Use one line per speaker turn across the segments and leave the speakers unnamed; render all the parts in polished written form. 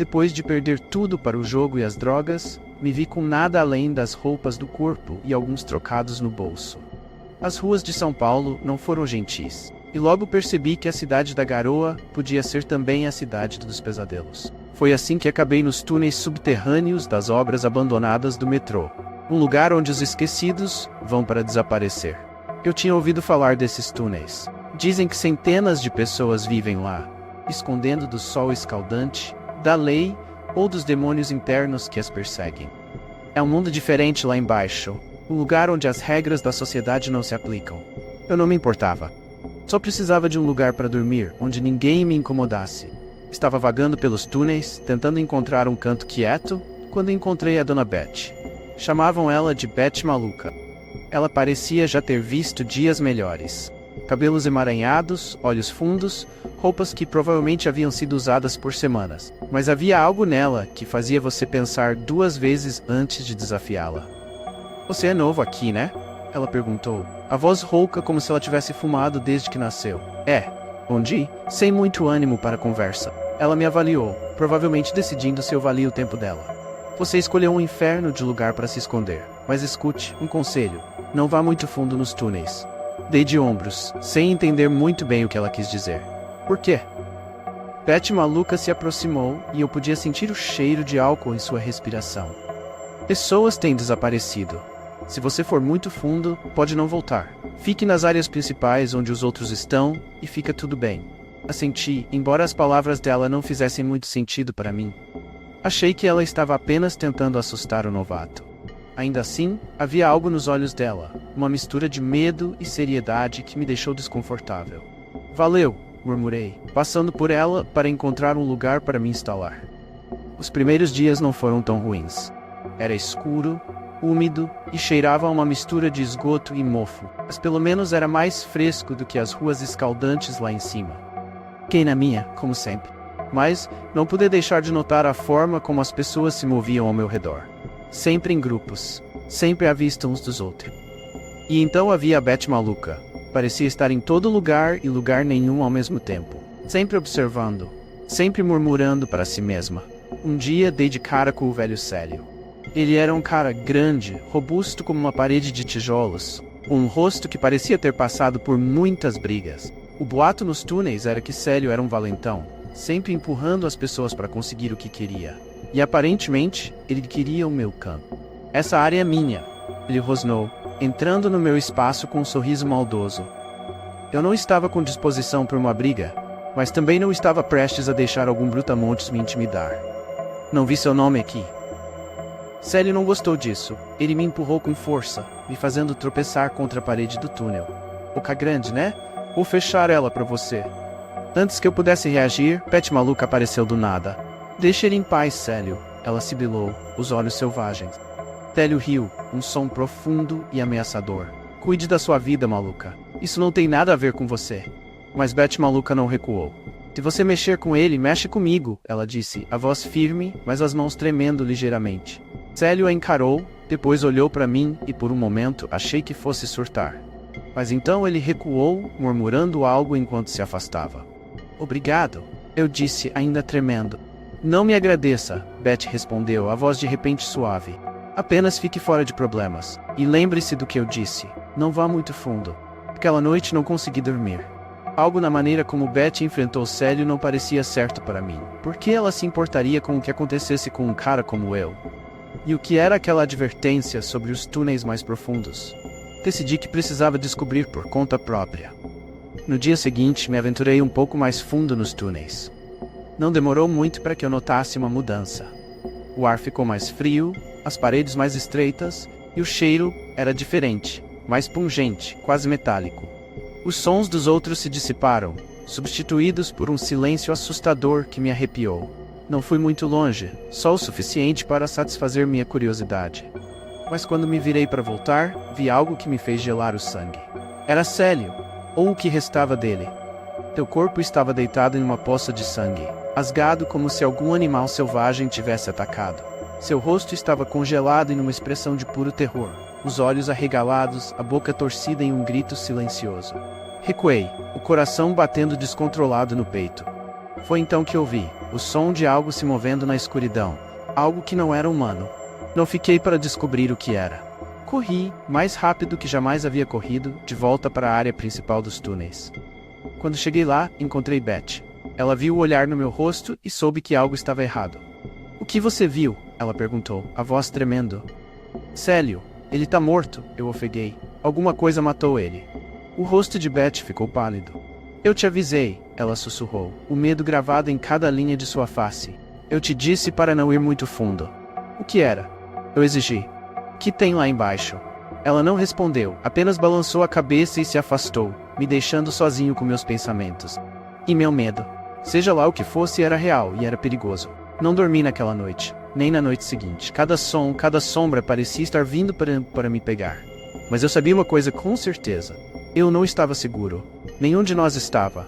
Depois de perder tudo para o jogo e as drogas, me vi com nada além das roupas do corpo e alguns trocados no bolso. As ruas de São Paulo não foram gentis, e logo percebi que a cidade da garoa podia ser também a cidade dos pesadelos. Foi assim que acabei nos túneis subterrâneos das obras abandonadas do metrô, um lugar onde os esquecidos vão para desaparecer. Eu tinha ouvido falar desses túneis. Dizem que centenas de pessoas vivem lá, escondendo do sol escaldante, da lei ou dos demônios internos que as perseguem. É um mundo diferente lá embaixo, um lugar onde as regras da sociedade não se aplicam. Eu não me importava. Só precisava de um lugar para dormir, onde ninguém me incomodasse. Estava vagando pelos túneis, tentando encontrar um canto quieto, quando encontrei a Dona Beth. Chamavam ela de Beth Maluca. Ela parecia já ter visto dias melhores. Cabelos emaranhados, olhos fundos, roupas que provavelmente haviam sido usadas por semanas. Mas havia algo nela que fazia você pensar 2 vezes antes de desafiá-la. "Você é novo aqui, né?" ela perguntou, a voz rouca como se ela tivesse fumado desde que nasceu. "É", respondi, sem muito ânimo para a conversa. Ela me avaliou, provavelmente decidindo se eu valia o tempo dela. "Você escolheu um inferno de lugar para se esconder, mas escute, um conselho, não vá muito fundo nos túneis." Dei de ombros, sem entender muito bem o que ela quis dizer. "Por quê?" Beth Maluca se aproximou e eu podia sentir o cheiro de álcool em sua respiração. "Pessoas têm desaparecido. Se você for muito fundo, pode não voltar. Fique nas áreas principais onde os outros estão e fica tudo bem." Assenti, embora as palavras dela não fizessem muito sentido para mim. Achei que ela estava apenas tentando assustar o novato. Ainda assim, havia algo nos olhos dela, uma mistura de medo e seriedade que me deixou desconfortável. "Valeu", murmurei, passando por ela para encontrar um lugar para me instalar. Os primeiros dias não foram tão ruins. Era escuro, úmido e cheirava a uma mistura de esgoto e mofo, mas pelo menos era mais fresco do que as ruas escaldantes lá em cima. Fiquei na minha, como sempre, mas não pude deixar de notar a forma como as pessoas se moviam ao meu redor. Sempre em grupos, sempre à vista uns dos outros. E então havia a Beth Maluca. Parecia estar em todo lugar e lugar nenhum ao mesmo tempo. Sempre observando, sempre murmurando para si mesma. Um dia dei de cara com o velho Célio. Ele era um cara grande, robusto como uma parede de tijolos, um rosto que parecia ter passado por muitas brigas. O boato nos túneis era que Célio era um valentão, sempre empurrando as pessoas para conseguir o que queria. E aparentemente, ele queria o meu canto. "Essa área é minha", ele rosnou, entrando no meu espaço com um sorriso maldoso. Eu não estava com disposição para uma briga, mas também não estava prestes a deixar algum brutamontes me intimidar. "Não vi seu nome aqui." Célio não gostou disso. Ele me empurrou com força, me fazendo tropeçar contra a parede do túnel. "Boca grande, né? Vou fechar ela para você." Antes que eu pudesse reagir, Beth Maluca apareceu do nada. "Deixe ele em paz, Célio", ela sibilou, os olhos selvagens. Célio riu, um som profundo e ameaçador. "Cuide da sua vida, maluca. Isso não tem nada a ver com você." Mas Beth Maluca não recuou. "Se você mexer com ele, mexe comigo", ela disse, a voz firme, mas as mãos tremendo ligeiramente. Célio a encarou, depois olhou para mim e por um momento achei que fosse surtar. Mas então ele recuou, murmurando algo enquanto se afastava. "Obrigado", eu disse, ainda tremendo. "Não me agradeça", Beth respondeu, a voz de repente suave. "Apenas fique fora de problemas. E lembre-se do que eu disse. Não vá muito fundo." Aquela noite não consegui dormir. Algo na maneira como Beth enfrentou Célio não parecia certo para mim. Por que ela se importaria com o que acontecesse com um cara como eu? E o que era aquela advertência sobre os túneis mais profundos? Decidi que precisava descobrir por conta própria. No dia seguinte, me aventurei um pouco mais fundo nos túneis. Não demorou muito para que eu notasse uma mudança. O ar ficou mais frio, as paredes mais estreitas, e o cheiro era diferente, mais pungente, quase metálico. Os sons dos outros se dissiparam, substituídos por um silêncio assustador que me arrepiou. Não fui muito longe, só o suficiente para satisfazer minha curiosidade. Mas quando me virei para voltar, vi algo que me fez gelar o sangue. Era Célio, ou o que restava dele. Seu corpo estava deitado em uma poça de sangue, rasgado como se algum animal selvagem tivesse atacado. Seu rosto estava congelado em uma expressão de puro terror, os olhos arregalados, a boca torcida em um grito silencioso. Recuei, o coração batendo descontrolado no peito. Foi então que ouvi o som de algo se movendo na escuridão, algo que não era humano. Não fiquei para descobrir o que era. Corri, mais rápido que jamais havia corrido, de volta para a área principal dos túneis. Quando cheguei lá, encontrei Beth. Ela viu o olhar no meu rosto e soube que algo estava errado. "O que você viu?" ela perguntou, a voz tremendo. "Célio, ele tá morto", eu ofeguei. "Alguma coisa matou ele." O rosto de Beth ficou pálido. "Eu te avisei", ela sussurrou, o medo gravado em cada linha de sua face. "Eu te disse para não ir muito fundo." "O que era?" eu exigi. "Que tem lá embaixo?" Ela não respondeu, apenas balançou a cabeça e se afastou, me deixando sozinho com meus pensamentos. E meu medo. Seja lá o que fosse, era real e era perigoso. Não dormi naquela noite, nem na noite seguinte. Cada som, cada sombra parecia estar vindo para me pegar. Mas eu sabia uma coisa com certeza. Eu não estava seguro. Nenhum de nós estava.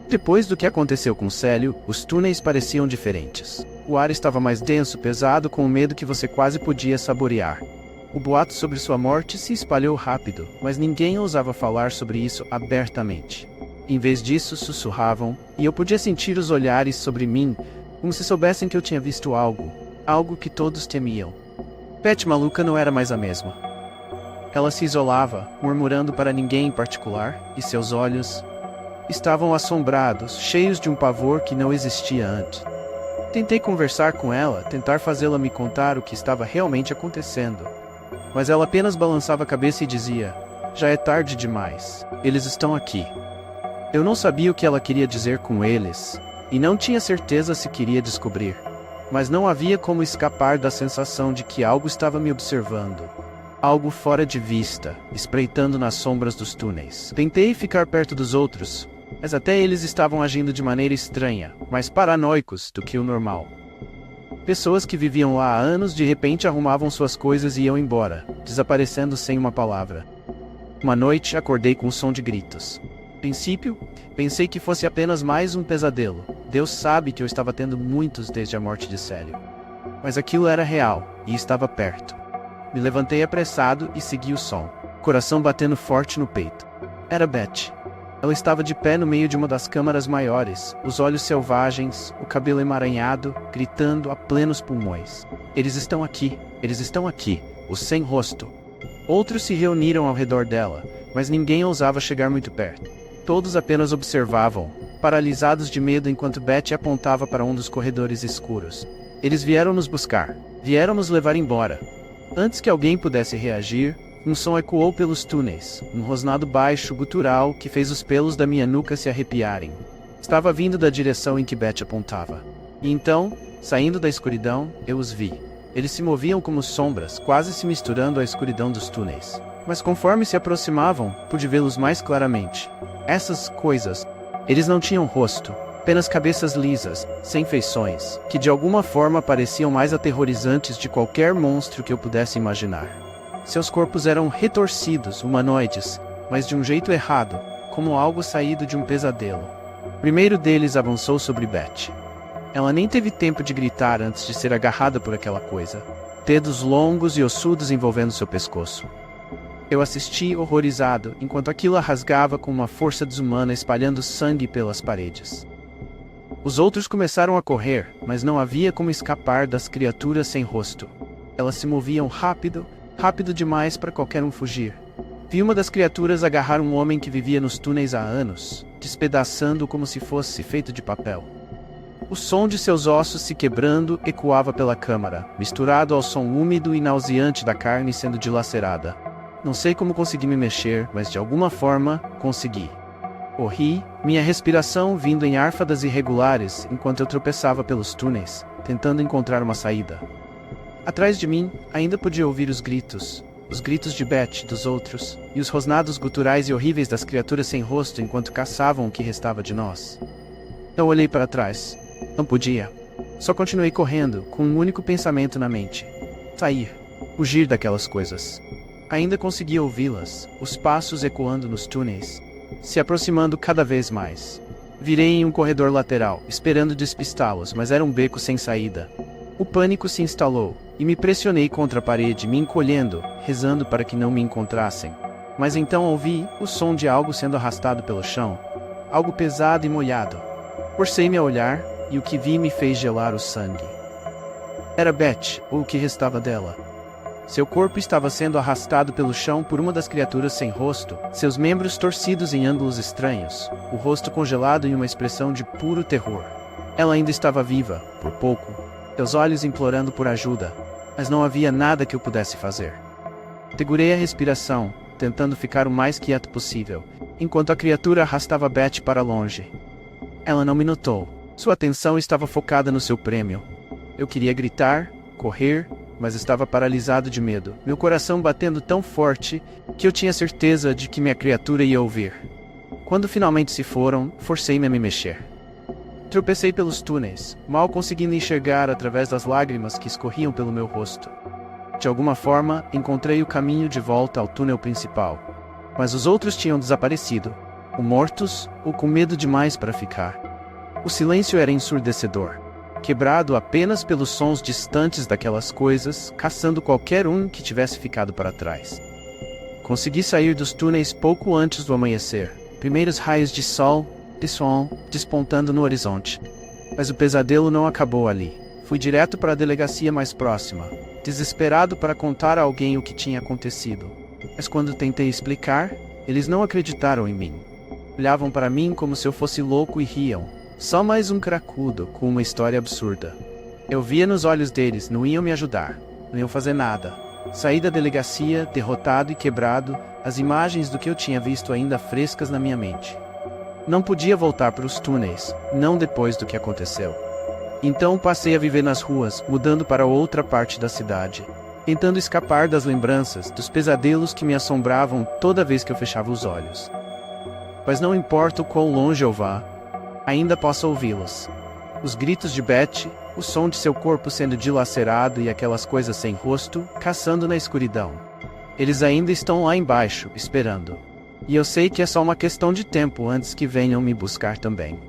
Depois do que aconteceu com Célio, os túneis pareciam diferentes. O ar estava mais denso, pesado, com o medo que você quase podia saborear. O boato sobre sua morte se espalhou rápido, mas ninguém ousava falar sobre isso abertamente. Em vez disso, sussurravam, e eu podia sentir os olhares sobre mim, como se soubessem que eu tinha visto algo que todos temiam. Beth maluca não era mais a mesma. Ela se isolava, murmurando para ninguém em particular, e seus olhos estavam assombrados, cheios de um pavor que não existia antes. Tentei conversar com ela, tentar fazê-la me contar o que estava realmente acontecendo. Mas ela apenas balançava a cabeça e dizia: "Já é tarde demais. Eles estão aqui." Eu não sabia o que ela queria dizer com eles, e não tinha certeza se queria descobrir. Mas não havia como escapar da sensação de que algo estava me observando. Algo fora de vista, espreitando nas sombras dos túneis. Tentei ficar perto dos outros, mas até eles estavam agindo de maneira estranha, mais paranoicos do que o normal. Pessoas que viviam lá há anos de repente arrumavam suas coisas e iam embora, desaparecendo sem uma palavra. Uma noite acordei com um som de gritos. A princípio, pensei que fosse apenas mais um pesadelo. Deus sabe que eu estava tendo muitos desde a morte de Célio. Mas aquilo era real, e estava perto. Me levantei apressado e segui o som, coração batendo forte no peito. Era Beth. Ela estava de pé no meio de uma das câmaras maiores, os olhos selvagens, o cabelo emaranhado, gritando a plenos pulmões. Eles estão aqui, os sem rosto." Outros se reuniram ao redor dela, mas ninguém ousava chegar muito perto. Todos apenas observavam, paralisados de medo enquanto Beth apontava para um dos corredores escuros. "Eles vieram nos buscar. Vieram nos levar embora." Antes que alguém pudesse reagir, um som ecoou pelos túneis, um rosnado baixo, gutural, que fez os pelos da minha nuca se arrepiarem. Estava vindo da direção em que Beth apontava. E então, saindo da escuridão, eu os vi. Eles se moviam como sombras, quase se misturando à escuridão dos túneis. Mas conforme se aproximavam, pude vê-los mais claramente. Essas coisas, eles não tinham rosto, apenas cabeças lisas, sem feições, que de alguma forma pareciam mais aterrorizantes de qualquer monstro que eu pudesse imaginar. Seus corpos eram retorcidos, humanoides, mas de um jeito errado, como algo saído de um pesadelo. O primeiro deles avançou sobre Beth. Ela nem teve tempo de gritar antes de ser agarrada por aquela coisa, dedos longos e ossudos envolvendo seu pescoço. Eu assisti horrorizado, enquanto aquilo a rasgava com uma força desumana, espalhando sangue pelas paredes. Os outros começaram a correr, mas não havia como escapar das criaturas sem rosto. Elas se moviam rápido demais para qualquer um fugir. Vi uma das criaturas agarrar um homem que vivia nos túneis há anos, despedaçando-o como se fosse feito de papel. O som de seus ossos se quebrando ecoava pela câmara, misturado ao som úmido e nauseante da carne sendo dilacerada. Não sei como consegui me mexer, mas de alguma forma, consegui. Corri, minha respiração vindo em árfadas irregulares enquanto eu tropeçava pelos túneis, tentando encontrar uma saída. Atrás de mim, ainda podia ouvir os gritos de Beth, dos outros, e os rosnados guturais e horríveis das criaturas sem rosto enquanto caçavam o que restava de nós. Eu olhei para trás. Não podia. Só continuei correndo, com um único pensamento na mente. Sair. Fugir daquelas coisas. Ainda conseguia ouvi-las, os passos ecoando nos túneis, se aproximando cada vez mais. Virei em um corredor lateral, esperando despistá-los, mas era um beco sem saída. O pânico se instalou, e me pressionei contra a parede, me encolhendo, rezando para que não me encontrassem. Mas então ouvi o som de algo sendo arrastado pelo chão. Algo pesado e molhado. Forcei-me a olhar, e o que vi me fez gelar o sangue. Era Beth, ou o que restava dela. Seu corpo estava sendo arrastado pelo chão por uma das criaturas sem rosto, seus membros torcidos em ângulos estranhos, o rosto congelado em uma expressão de puro terror. Ela ainda estava viva, por pouco, seus olhos implorando por ajuda, mas não havia nada que eu pudesse fazer. Segurei a respiração, tentando ficar o mais quieto possível, enquanto a criatura arrastava Beth para longe. Ela não me notou. Sua atenção estava focada no seu prêmio. Eu queria gritar, correr, mas estava paralisado de medo, meu coração batendo tão forte que eu tinha certeza de que minha criatura ia ouvir. Quando finalmente se foram, forcei-me a me mexer. Tropecei pelos túneis, mal conseguindo enxergar através das lágrimas que escorriam pelo meu rosto. De alguma forma, encontrei o caminho de volta ao túnel principal. Mas os outros tinham desaparecido, ou mortos, ou com medo demais para ficar. O silêncio era ensurdecedor, quebrado apenas pelos sons distantes daquelas coisas, caçando qualquer um que tivesse ficado para trás. Consegui sair dos túneis pouco antes do amanhecer, primeiros raios de sol despontando no horizonte. Mas o pesadelo não acabou ali. Fui direto para a delegacia mais próxima, desesperado para contar a alguém o que tinha acontecido. Mas quando tentei explicar, eles não acreditaram em mim. Olhavam para mim como se eu fosse louco e riam. Só mais um cracudo com uma história absurda. Eu via nos olhos deles, não iam me ajudar, não iam fazer nada. Saí da delegacia, derrotado e quebrado, as imagens do que eu tinha visto ainda frescas na minha mente. Não podia voltar para os túneis, não depois do que aconteceu. Então passei a viver nas ruas, mudando para outra parte da cidade, tentando escapar das lembranças, dos pesadelos que me assombravam toda vez que eu fechava os olhos. Mas não importa o quão longe eu vá, ainda posso ouvi-los. Os gritos de Beth, o som de seu corpo sendo dilacerado e aquelas coisas sem rosto, caçando na escuridão. Eles ainda estão lá embaixo, esperando. E eu sei que é só uma questão de tempo antes que venham me buscar também.